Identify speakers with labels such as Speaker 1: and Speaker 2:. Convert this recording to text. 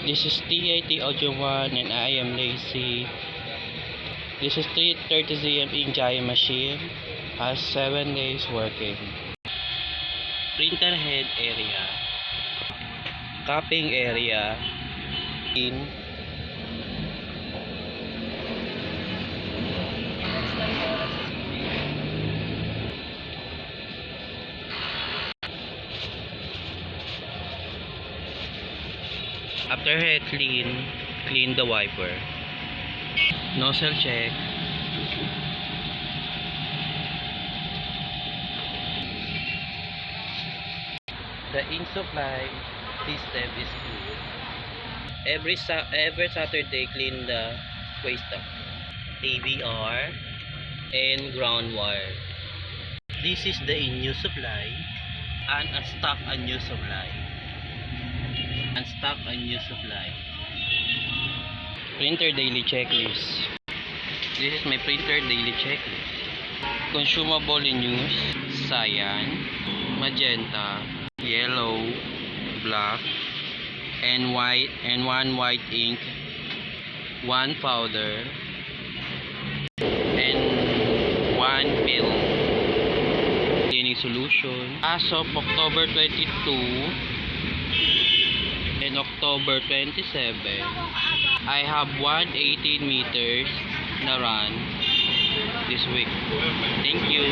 Speaker 1: This is TIT Audio 1 and I am Lacy. This is 3:30 cm in giant machine. Has 7 days working. Printer head area. Cupping area. In. After head clean the wiper. Nozzle check. The ink supply system is good. Every Saturday clean the waste duct, ABR, and ground wire. This is the in-use supply and unstock unused supply. Unstock unused supply. Printer daily checklist. This is my printer daily checklist. Consumable in use: cyan, magenta, yellow, black, and white, and 1 white ink, 1 powder, and 1 film cleaning solution. As of October 22 and October 27, I have 118 meters na run this week. Thank you.